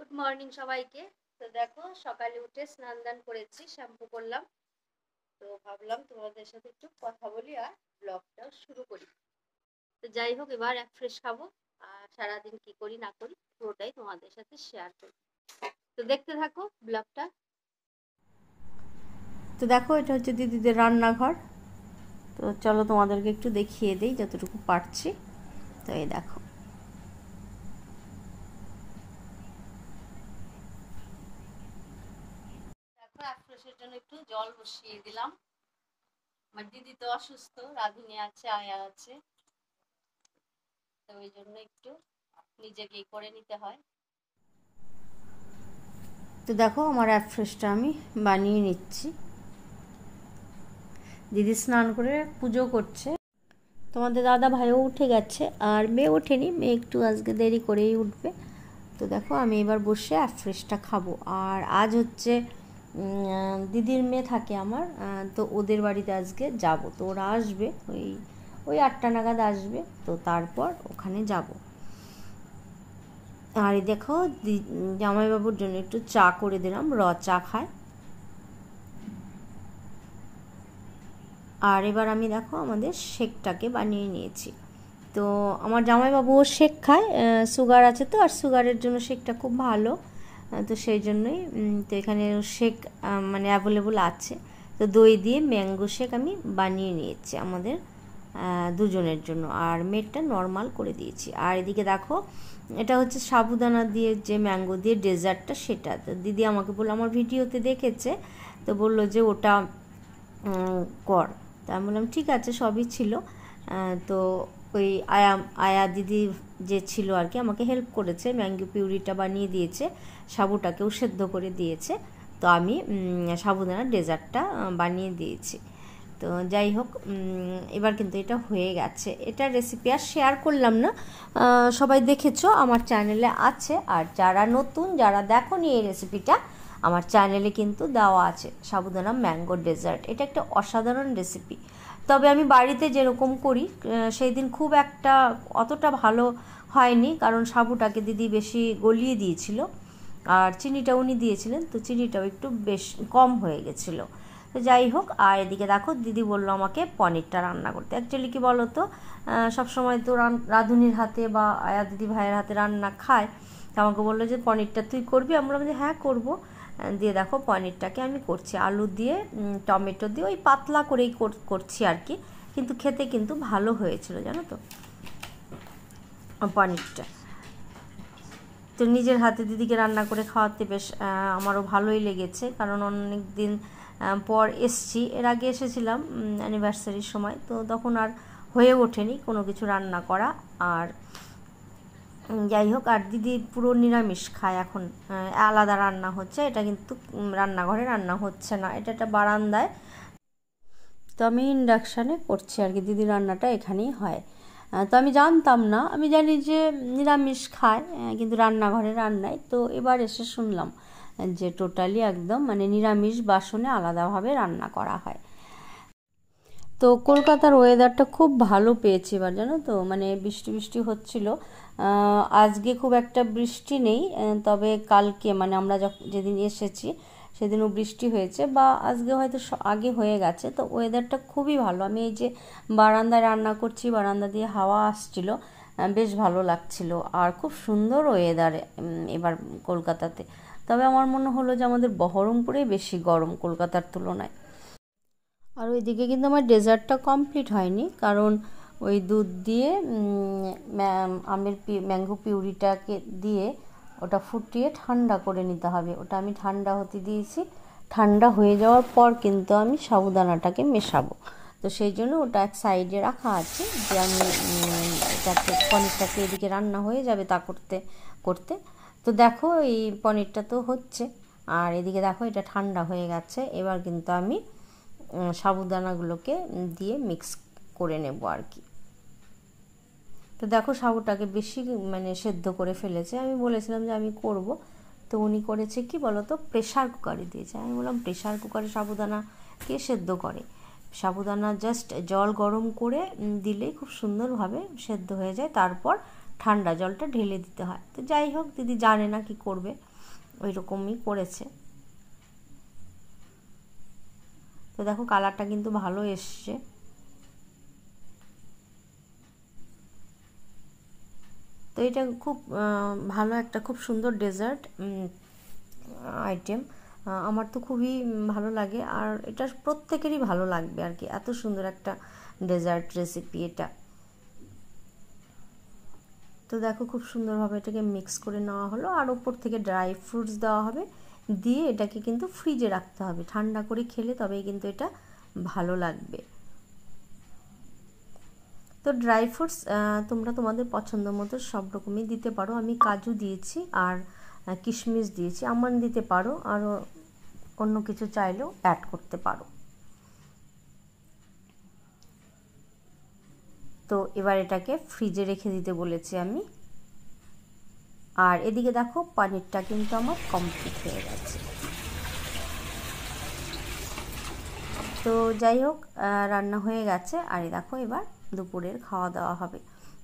Good morning সবাইকে। তো দেখো সকালে উঠে স্নান দান করেছি, শ্যাম্পু করলাম। তো ভাবলাম তোমাদের সাথে একটু কথা বলি আর ব্লগটা শুরু করি। তো যাই হোক, এবার এক ফ্রেশ খাবো আর সারাদিন কি করি না করি পুরোটাই তোমাদের সাথে শেয়ার করি। তো দেখতে থাকো ব্লগটা। তো দেখো এটা হচ্ছে দিদিদের রান্নাঘর। তো চলো তোমাদেরকে একটু দেখিয়ে দিই যতটুকু পারছি। তো এই দেখো, দেখো এক ফ্রেশের জন্য একটু জল বসিয়ে দিলাম। আমার দিদি তো অসুস্থ, রাধুনি আছে, আয়া আছে, তো ওই জন্য একটু নিজেকেই করে নিতে হয়। তো দেখো আমার এক ফ্রেশটা আমি বানিয়ে নিচ্ছি। দিদি স্নান করে পুজো করছে। তোমাদের দাদা ভাইও উঠে গেছে আর মেয়ে ওঠেনি, মেয়ে একটু আজকে দেরি করেই উঠবে। তো দেখো আমি এবার বসে এক ফ্রেশটা খাবো। আর আজ হচ্ছে দিদির মেয়ে থাকে আমার, তো ওদের বাড়িতে আজকে যাব। তো ওরা আসবে ওই 8টা নাগাদ আসবে, তো তারপর ওখানে যাব। আর এই দেখো জামাইবাবুর জন্য একটু চা করে দিলাম, র চা খায়। আর এবার আমি দেখো আমাদের শেকটাকে বানিয়ে নিয়েছি। তো আমার জামাইবাবুও শেক খায়, সুগার আছে তো, আর সুগারের জন্য শেকটা খুব ভালো। তো সেই জন্যই তো এখানে শেক মানে অ্যাভেলেবল আছে। তো দই দিয়ে ম্যাঙ্গো শেক আমি বানিয়ে নিয়েছি আমাদের দুজনের জন্য, আর মেয়েরটা নর্মাল করে দিয়েছি। আর এদিকে দেখো এটা হচ্ছে সাবুদানা দিয়ে যে ম্যাঙ্গো দিয়ে ডেজার্টটা, সেটা তো দিদি আমাকে বললো, আমার ভিডিওতে দেখেছে, তো বললো যে ওটা কর। তা আমি বললাম ঠিক আছে, সবই ছিল। তো ওই আয়া দিদি যে ছিল আর কি, আমাকে হেল্প করেছে, ম্যাঙ্গো পিউরিটা বানিয়ে দিয়েছে, সাবুটাকেও সেদ্ধ করে দিয়েছে। তো আমি সাবুদানার ডেজার্টটা বানিয়ে দিয়েছি। তো যাই হোক, এবার কিন্তু এটা হয়ে গেছে। এটার রেসিপি আর শেয়ার করলাম না, সবাই দেখেছো, আমার চ্যানেলে আছে। আর যারা নতুন, যারা দেখোনি এই রেসিপিটা, আমার চ্যানেলে কিন্তু দেওয়া আছে সাবুদানা ম্যাঙ্গো ডেজার্ট। এটা একটা অসাধারণ রেসিপি। তবে আমি বাড়িতে যেরকম করি সেই দিন খুব একটা অতটা ভালো হয়নি, কারণ সাবুটাকে দিদি বেশি গলিয়ে দিয়েছিল আর চিনিটা উনি দিয়েছিলেন, তো চিনিটাও একটু বেশ কম হয়ে গেছিলো। তো যাই হোক, আর এদিকে দেখো দিদি বললো আমাকে পনিরটা রান্না করতে। অ্যাকচুয়ালি কী বলো তো, সবসময় তো রাঁধুনির হাতে বা আয়া দিদি ভাইয়ের হাতে রান্না খায়। তো আমাকে বললো যে পনিরটা তুই করবি, আমি বললাম যে হ্যাঁ করবো। দিয়ে দেখো পনিরটাকে আমি করছি আলু দিয়ে, টমেটো দিয়ে, ওই পাতলা করেই করছি আর কি, কিন্তু খেতে কিন্তু ভালো হয়েছিল জানো তো পনিরটা। তো নিজের হাতে দিদিকে রান্না করে খাওয়াতে বেশ আমারও ভালোই লেগেছে, কারণ অনেক দিন পর এসছি। এর আগে এসেছিলাম অ্যানিভার্সারির সময়, তো তখন আর হয়ে ওঠেনি কোনো কিছু রান্না করা। আর যাই হোক, আর দিদি পুরো নিরামিষ খায় এখন, আলাদা রান্না হচ্ছে, এটা কিন্তু রান্নাঘরে রান্না হচ্ছে না, এটা একটা বারান্দায়। তো আমি ইন্ডাকশানে করছি আর কি, দিদি রান্নাটা এখানেই হয়। তো আমি জানতাম না, আমি জানি যে নিরামিষ খায়, কিন্তু রান্নাঘরে রান্নায়। তো এবার এসে শুনলাম যে টোটালি একদম মানে নিরামিষ বাসনে আলাদাভাবে রান্না করা হয়। তো কলকাতার ওয়েদারটা খুব ভালো পেয়েছি এবার জানো তো, মানে বৃষ্টি বৃষ্টি হচ্ছিল। আজকে খুব একটা বৃষ্টি নেই, তবে কালকে মানে আমরা যেদিন এসেছি সেদিনও বৃষ্টি হয়েছে, বা আজকে হয়তো আগে হয়ে গেছে। তো ওয়েদারটা খুবই ভালো। আমি এই যে বারান্দায় রান্না করছি, বারান্দা দিয়ে হাওয়া আসছিল, বেশ ভালো লাগছিল। আর খুব সুন্দর ওয়েদার এবার কলকাতাতে। তবে আমার মনে হলো যে আমাদের বহরমপুরেই বেশি গরম কলকাতার তুলনায়। আর ওইদিকে কিন্তু আমার ডেজার্টটা কমপ্লিট হয়নি, কারণ ওই দুধ দিয়ে আমের ম্যাঙ্গো পিউরিটাকে দিয়ে ওটা ফুটিয়ে ঠান্ডা করে নিতে হবে। ওটা আমি ঠান্ডা হতে দিয়েছি। ঠান্ডা হয়ে যাওয়ার পর কিন্তু আমি সাবুদানাটাকে মেশাবো। তো সেই জন্য ওটা এক সাইডে রাখা আছে, যে আমি এটাকে পনিরটাকে এদিকে রান্না হয়ে যাবে তা করতে করতে। তো দেখো এই পনিরটা তো হচ্ছে, আর এদিকে দেখো এটা ঠান্ডা হয়ে গেছে। এবার কিন্তু আমি সাবুদানাগুলোকে দিয়ে মিক্স করে নেব আর কি। তো দেখো সাবুটাকে বেশি মানে সেদ্ধ করে ফেলেছে, আমি বলেছিলাম যে আমি করব। তো উনি করেছে কি বলো তো, প্রেশার কুকারে দিয়েছে। আমি বললাম প্রেশার কুকারে সাবুদানা কে সেদ্ধ করে? সাবুদানা জাস্ট জল গরম করে দিলেই খুব সুন্দরভাবে সেদ্ধ হয়ে যায়, তারপর ঠান্ডা জলটা ঢেলে দিতে হয়। তো যাই হোক, দিদি জানে না কি করবে, ওই রকমই করেছে। তো দেখো কালারটা কিন্তু ভালো এসছে। তো এটা খুব ভালো একটা খুব সুন্দর ডেজার্ট আইটেম। আমার তো খুবই ভালো লাগে, আর এটা প্রত্যেকেরই ভালো লাগবে আর কি, এত সুন্দর একটা ডেজার্ট রেসিপি এটা। তো দেখো খুব সুন্দরভাবে এটাকে মিক্স করে নেওয়া হলো, আর ওপর থেকে ড্রাই ফ্রুটস দেওয়া হবে, দিয়ে এটাকে কিন্তু ফ্রিজে রাখতে হবে, ঠান্ডা করে খেলে তবেই কিন্তু এটা ভালো লাগবে। তো ড্রাই ফ্রুটস তোমরা তোমাদের পছন্দ মতো সব রকমই দিতে পারো। আমি কাজু দিয়েছি আর কিশমিশ দিয়েছি, আমন্ড দিতে পারো, আর অন্য কিছু চাইলেও অ্যাড করতে পারো। তো এবার এটাকে ফ্রিজে রেখে দিতে বলেছি আমি। আর এদিকে দেখো পনিরটা কিন্তু আমার কমপ্লিট হয়ে গেছে। তো যাই হোক, রান্না হয়ে গেছে, আর দেখো এবার দুপুরের খাওয়া দাওয়া হবে।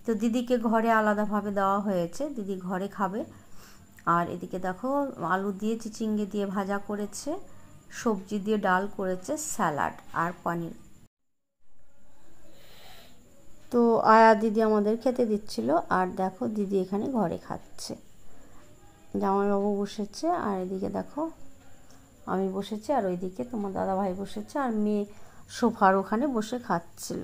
তো দিদিকে ঘরে আলাদাভাবে দেওয়া হয়েছে, দিদি ঘরে খাবে। আর এদিকে দেখো আলু দিয়ে চিচিঙ্গে দিয়ে ভাজা করেছে, সবজি দিয়ে ডাল করেছে, স্যালাড আর পনির। তো আয়া দিদি আমাদের খেতে দিচ্ছিল, আর দেখো দিদি এখানে ঘরে খাচ্ছে, জামাইবাবু বসেছে, আর এদিকে দেখো আমি বসেছি, আর ওইদিকে তোমার দাদা ভাই বসেছে, আর মেয়ে সোফার ওখানে বসে খাচ্ছিল।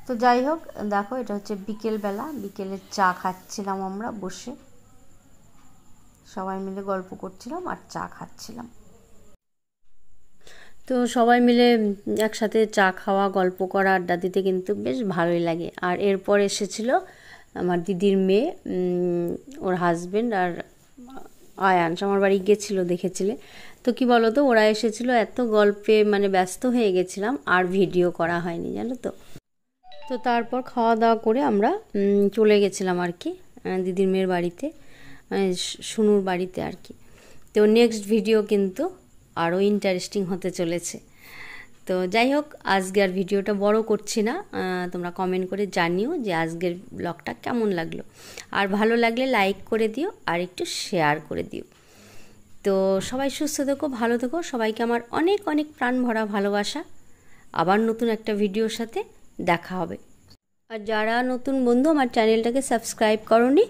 তো যাই হোক, দেখো এটা হচ্ছে বিকেলবেলা, বিকেলের চা খাচ্ছিলাম আমরা বসে, সবাই মিলে গল্প করছিলাম আর চা খাচ্ছিলাম। তো সবাই মিলে একসাথে চা খাওয়া, গল্প করা, আড্ডা দিতে কিন্তু বেশ ভালোই লাগে। আর এরপর এসেছিল আমার দিদির মেয়ে, ওর হাজবেন্ড আর আয়ানস আমার বাড়ি গেছিলো, দেখেছিলে তো। কি বলো তো, ওরা এসেছিলো, এত গল্পে মানে ব্যস্ত হয়ে গেছিলাম, আর ভিডিও করা হয়নি জানো তো। তো তারপর খাওয়া দাওয়া করে আমরা চলে গেছিলাম আর কি দিদির মেয়ের বাড়িতে, মানে শুনুর বাড়িতে আর কি। তো নেক্সট ভিডিও কিন্তু আরও ইন্টারেস্টিং হতে চলেছে। তো যাই হোক, আজকে আর ভিডিওটা বড় করছি না, তোমরা কমেন্ট করে জানিও যে আজকের ব্লগটা কেমন লাগলো, আর ভালো লাগলে লাইক করে দিও, আর একটু শেয়ার করে দিও। তো সবাই সুস্থ থেকো, ভালো থেকো, সবাইকে আমার অনেক অনেক প্রাণ ভরা ভালোবাসা। আবার নতুন একটা ভিডিওর সাথে দেখা হবে। আর যারা নতুন বন্ধু আমার চ্যানেলটাকে সাবস্ক্রাইব করোনি,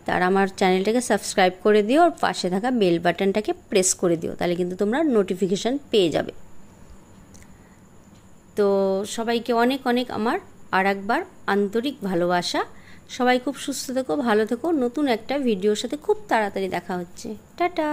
তারা আমার চ্যানেলটাকে সাবস্ক্রাইব করে দিও, আর পাশে থাকা বেল বাটনটাকে প্রেস করে দিও, তাহলে কিন্তু তোমরা নোটিফিকেশান পেয়ে যাবে। তো সবাইকে অনেক অনেক আমার আর একবার আন্তরিক ভালোবাসা। সবাই খুব সুস্থ থেকো, ভালো থেকো, নতুন একটা ভিডিওর সাথে খুব তাড়াতাড়ি দেখা হচ্ছে। টাটা।